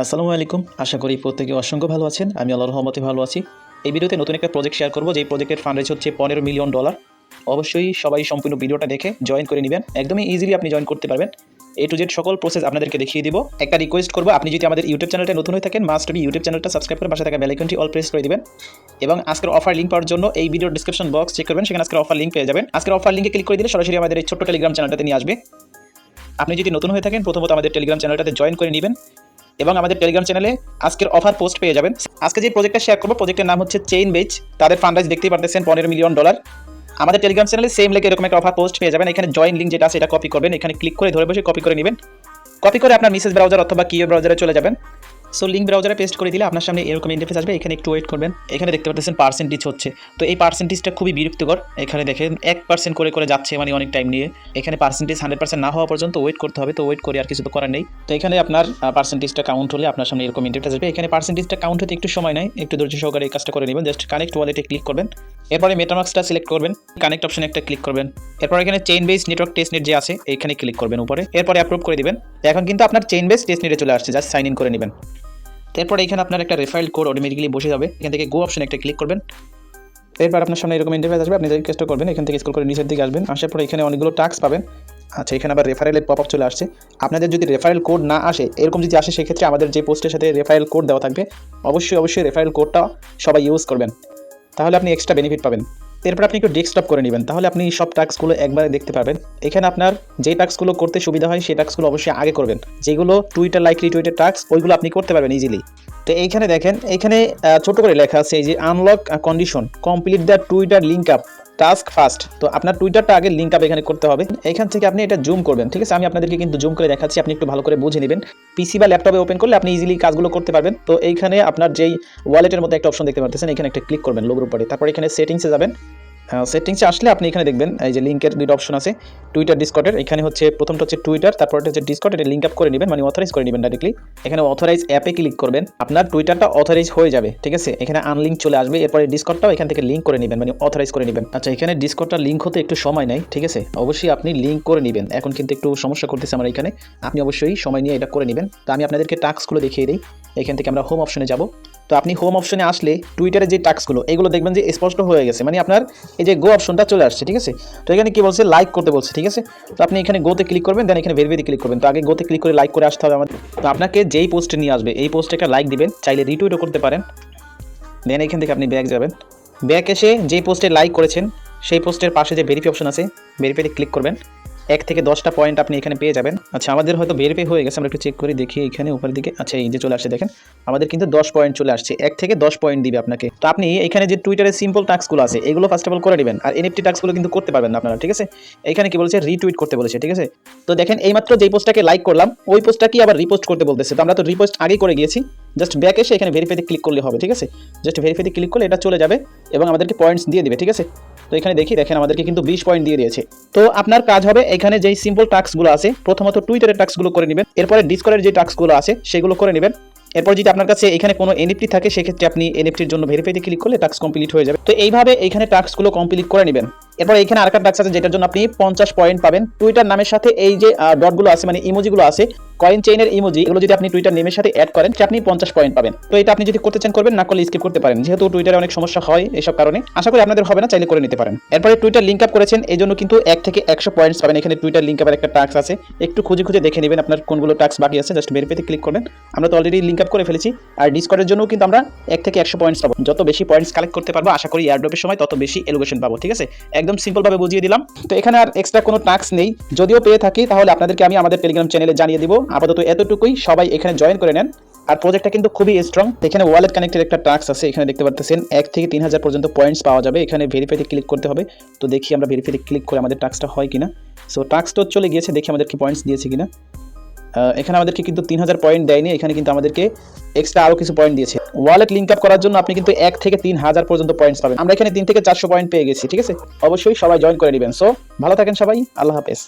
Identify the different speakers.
Speaker 1: আসসালামু আলাইকুম। আশা করি প্রত্যেকে অসংখ্য ভালো আছেন। আমি আল্লাহর রহমতে ভালো আছি। এই ভিডিওতে নতুন একটা প্রজেক্ট শেয়ার করব, যেই প্রজেক্টের ফান্ড রেজ হচ্ছে $15 মিলিয়ন। অবশ্যই সবাই সম্পূর্ণ ভিডিওটা দেখে জয়েন করে নেবেন। একদমই ইজিলি আপনি জয়েন করতে পারবেন। এ টু জেড সকল প্রসেস আপনাদেরকে দেখিয়ে দিব। একটা রিকোয়েস্ট করব, আপনি যদি আমাদের ইউটিউব চ্যানেলটা নতুন হয়ে থাকেন, মাস্ট বি ইউটিউব চ্যানেলটা সাবস্ক্রাইব করে পাশে থাকা বেল আইকনটি অল প্রেস করে দিবেন। এবং আজকের অফার লিঙ্ক পাওয়ার জন্য এই ভিডিওর ডিসক্রিপশন বক্স চেক করবেন, সেখানে আজকের অফার লিঙ্ক পেয়ে যাবেন। আজকের অফার লিঙ্কে ক্লিক করে দিলে সরাসরি আমাদের এই ছোট্ট টেলিগ্রাম চ্যানেলটাতে নিয়ে আসবে। আপনি যদি নতুন হয়ে থাকেন, প্রথমত আমাদের টেলিগ্রাম চ্যানেলটাতে জয়েন করে নেবেন এবং আমাদের টেলিগ্রাম চ্যানেলে আজকের অফার পোস্ট পেয়ে যাবেন। আজকে যে প্রজেক্টটা শেয়ার করবো, প্রজেক্টের নাম হচ্ছে চেইনবেজ। তাদের ফান্ড রাইজ দেখতেই পারতেছেন $15 মিলিয়ন। আমাদের টেলিগ্রাম চ্যানেলে সেম লেগে এরকম একটা অফার পোস্ট পেয়ে যাবেন। এখানে জয়েন লিঙ্ক যেটা আছে এটা কপি করবেন, এখানে ক্লিক করে ধরে বসে কপি করে নেবেন। কপি করে আপনার মেসেজ ব্রাউজার অথবা কিও ব্রাউজারে চলে যাবেন। সো লিঙ্ক ব্রাউজারে পেস্ট করে দিলে আপনার সামনে এরকম ইন্টারফেস আসবে। এখানে একটু ওয়েট করবেন। এখানে দেখতে পাচ্ছেন পার্সেন্টেজ হচ্ছে, তো এই পার্সেন্টেজটা খুবই বিরক্তিকর। এখানে দেখেন 1% করে করে যাচ্ছে, মানে অনেক টাইম নিয়ে। এখানে পার্সেন্টেজ 100% না হওয়া পর্যন্ত ওয়েট করতে হবে, তো ওয়েট করে আর কিছু তো করার নেই। তো এখানে আপনার পার্সেন্টেজটা কাউন্ট হলে আপনার সামনে এরকম ইন্টারফেস আসবে। এখানে পার্সেন্টেজটা কাউন্ট হতে একটু সময় নেয়, একটু ধৈর্য সহকারে এই কাজটা করে নেবেন। জাস্ট কানেক্ট ওয়ালেটে ক্লিক করবেন, এরপরে মেটামাস্কটা সিলেক্ট করবেন, কানেক্ট অপশনে একটা ক্লিক করবেন। এরপর এখানে চেইন বেস নেটওয়ার্ক টেস্টনেট যে আছে এখানে ক্লিক করবেন উপরে, এরপরে অ্যাপ্রুভ করে দিবেন। এখন কিন্তু আপনার চেইন বেস টেস্টনেটে চলে আসছে, জাস্ট সাইন ইন করে নেবেন। এরপর এখানে আপনার একটা রেফারেল কোড অটোমেটিক্যালি বসে যাবে। এখান থেকে গো অপশনে একটা ক্লিক করবেন। এরপর আপনার সামনে এরকম ইন্টারফেস আসবে, আপনি রেজিস্টার করবেন। এখান থেকে স্ক্রল করে নিচের দিকে আসবেন, আসার পর এখানে অনেকগুলো টাস্ক পাবেন। আচ্ছা, এখানে আবার রেফারেলের পপ আপ চলে আসছে। আপনাদের যদি রেফারেল কোড না আসে, এরকম যদি আসে, সেক্ষেত্রে আমাদের যে পোস্টের সাথে রেফারেল কোড দেওয়া থাকবে, অবশ্যই রেফারেল কোডটা সবাই ইউজ করবেন, তাহলে আপনি এক্সট্রা বেনিফিট পাবেন। এরপর আপনি একটু ডেস্কটপ করে নেবেন, তাহলে আপনি সব টাস্কগুলো একবারে দেখতে পারবেন। এখানে আপনার যেই টাস্কগুলো করতে সুবিধা হয় সেই টাস্কগুলো অবশ্যই আগে করবেন। যেগুলো টুইটার লাইক রিটুইটের টাস্ক, ওইগুলো আপনি করতে পারবেন ইজিলি। তো এইখানে দেখেন, এখানে ছোট করে লেখা আছে এই যে unlock condition, complete the Twitter link up task first. তো আপনার টুইটারটা আগে লিঙ্ক আপ এখানে করতে হবে। এখান থেকে আপনি এটা জুম করবেন, ঠিক আছে? আমি আপনাদেরকে কিন্তু জুম করে দেখাচ্ছি, আপনি একটু ভালো করে বুঝে নেবেন। পিসি বা ল্যাপটপে ওপেন করলে আপনি ইজিলি কাজগুলো করতে পারবেন। তো এইখানে আপনার যেই ওয়ালেটের মধ্যে একটা অপশন দেখতে পাচ্ছেন, এখানে একটা ক্লিক করবেন লোগোর উপরে। তারপর এখানে সেটিংসে যাবেন। সেটিংসে আসলে আপনি এখানে দেখবেন এই যে লিঙ্কের দুটো অপশন আছে, টুইটার ডিসকর্ডের। এখানে হচ্ছে প্রথমটা হচ্ছে টুইটার, তারপরটা হচ্ছে ডিসকর্ড। এটা লিঙ্ক আপ করে নেবেন, মানে অথরাইজ করে নেবেন ডাইরেক্টলি। এখানে অথরাইজ অ্যাপে ক্লিক করবেন, আপনার টুইটারটা অথরাইজ হয়ে যাবে, ঠিক আছে? এখানে আনলিঙ্ক চলে আসবে। এরপরে ডিসকর্ডটাও এখান থেকে লিঙ্ক করে নেবেন, মানে অথরাইজ করে নেবেন। আচ্ছা, এখানে ডিসকর্ডটা লিঙ্ক হতে একটু সময় নেয়, ঠিক আছে? অবশ্যই আপনি লিঙ্ক করে নেবেন। এখন কিন্তু একটু সমস্যা করতেছে আমার এখানে, আপনি অবশ্যই সময় নিয়ে এটা করে নেবেন। তো আমি আপনাদেরকে টাস্কগুলো দেখিয়ে দিই। এখান থেকে আমরা হোম অপশনে যাব। তো আপনি হোম অপশনে আসলে টুইটারের যে টাস্কগুলো, এগুলো দেখবেন যে স্পষ্ট হয়ে গেছে, মানে আপনার এই যে গো অপশনটা চলে আসছে, ঠিক আছে? তো এখানে কি বলছে, লাইক করতে বলছে, ঠিক আছে? তো আপনি এখানে গোতে ক্লিক করবেন, দেন এখানে ভেরিফাইতে ক্লিক করবেন। তো আগে গোতে ক্লিক করে লাইক করে আসতে হবে আমাদের। তো আপনাকে যেই পোস্টে নিয়ে আসবে, এই পোস্টে একটা লাইক দিবেন, চাইলে রিটুইটও করতে পারেন। দেন এখান থেকে আপনি ব্যাক যাবেন। ব্যাক এসে যেই পোস্টে লাইক করেছেন সেই পোস্টের পাশে যে ভেরিফাই অপশন আছে, ভেরিফাইতে ক্লিক করবেন। 1 থেকে 10টা পয়েন্ট আপনি এখানে পেয়ে যাবেন। আচ্ছা, আমাদের হয়তো ভেরিফাই হয়ে গেছে, আমরা একটু চেক করে দেখি এখানে উপরের দিকে। আচ্ছা, এই যে চলে আসছে, দেখেন আমাদের কিন্তু 10 পয়েন্ট চলে আসছে। 1 থেকে 10 পয়েন্ট দিবে আপনাকে। তো আপনি এখানে যে টুইটারের সিম্পল টাস্কগুলো আছে, এগুলো ফার্স্ট অফ অল করে নেবেন। আর এনএফটি টাস্কগুলো কিন্তু করতে পারবেন না আপনারা, ঠিক আছে? এখানে কি বলেছে, রিটুইট করতে বলেছে, ঠিক আছে? তো দেখেন, এইমাত্র যেই পোস্টটাকে লাইক করলাম, ওই পোস্টটা কি আবার রিপোস্ট করতে বলতেছে। তো আমরা তো রিপোস্ট আগেই করে গিয়েছি। জাস্ট ব্যাক এসে এখানে ভেরিফাইতে ক্লিক করলে হবে, ঠিক আছে? জাস্ট ভেরিফাইতে ক্লিক করলে এটা চলে যাবে এবং আমাদেরকে পয়েন্টস দিয়ে দিবে, ঠিক আছে? তো এখানে দেখেন আমাদেরকে কিন্তু 20 পয়েন্ট দিয়ে দিয়েছে। তো আপনার কাজ হবে, এখানে যেই সিম্পল টাস্কগুলো আছে, প্রথমত টুইটারের টাস্কগুলো করে নেবেন। এরপরে ডিসকর্ডের যে টাস্কগুলো আছে সেগুলো করে নেবেন। এরপর যদি আপনার কাছে এখানে কোনো এনএফটি থাকে, সেক্ষেত্রে আপনি এনএফটির জন্য ভেরিফাইতে ক্লিক করলে টাস্ক কমপ্লিট হয়ে যাবে। তো এইভাবে এখানে টাস্কগুলো কমপ্লিট করে নেবেন। এরপর এখানে আরেকটা টাস্ক আছে, যেটার জন্য আপনি 50 পয়েন্ট পাবেন। টুইটার নামের সাথে এই যে ডটগুলো আছে, মানে ইমোজিগুলো আছে, কয়েন চেইনের ইমোজি, এগুলো যদি আপনি টুইটার নেমের সাথে অ্যাড করেন, আপনি 50 পয়েন্ট পাবেন। তো এটা আপনি যদি করতে চান করবেন, না করলে স্কিপ করতে পারেন, যেহেতু টুইটারে অনেক সমস্যা হয় এসব কারণে। আশা করি আপনাদের হবে না, চাইলে করে নিতে পারেন। এরপরে টুইটার লিঙ্ক আপ করেছেন, এই জন্য কিন্তু 1 থেকে 100 পয়েন্টস পাবেন। এখানে টুইটার লিঙ্ক আপের একটা টাস্ক আছে, একটু খুঁজে দেখে নেবেন আপনার কোনগুলো টাস্ক বাকি আছে। জাস্ট ভেরিফাইতে ক্লিক করবেন। আমরা তো অলরেডি লিঙ্ক আপ করে ফেলেছি। আর ডিসকর্ডের জন্য কিন্তু আমরা 1 থেকে 100 পয়েন্টস পাবো। যত বেশি পয়েন্টস কালেক্ট করতে পারবো, আশা করি এয়ারড্রপের সময় তত বেশি এলোকেশন পাবো, ঠিক আছে? একদম সিম্পল ভাবে বুঝিয়ে দিলাম। তো এখানে আর এক্সট্রা কোনো টাস্ক নেই। যদিও পেয়ে থাকি, তাহলে আপনাদেরকে আমি আমাদের টেলিগ্রাম চ্যানেলে জানিয়ে দিব। আপাতত এতটুকুই, সবাই এখানে জয়েন করে নেন। আর প্রজেক্টটা কিন্তু খুবই স্ট্রং। এখানে ওয়ালেট কানেক্টের একটা টাস্ক আছে, এখানে দেখতে পাচ্ছেন 1 থেকে 3000 পর্যন্ত পয়েন্টস পাওয়া যাবে। এখানে ভেরিফাইতে ক্লিক করতে হবে। তো দেখি আমরা ভেরিফাইতে ক্লিক করে আমাদের টাস্কটা হয় কিনা। সো টাস্কটা চলে গিয়েছে, দেখি আমাদেরকে পয়েন্টস দিয়েছে কিনা। এখানে আমাদেরকে কিন্তু 3000 পয়েন্ট দেয়নি, এখানে কিন্তু আমাদেরকে এক্সট্রা আরও কিছু পয়েন্ট দিয়েছে। ওয়ালেট লিঙ্ক আপ করার জন্য আপনি কিন্তু 1 থেকে 3000 পর্যন্ত পয়েন্টস পাবেন। আমরা এখানে 3 থেকে 400 পয়েন্ট পেয়ে গেছি, ঠিক আছে? অবশ্যই সবাই জয়েন করে নেবেন। সো ভালো থাকেন সবাই, আল্লাহ হাফেজ।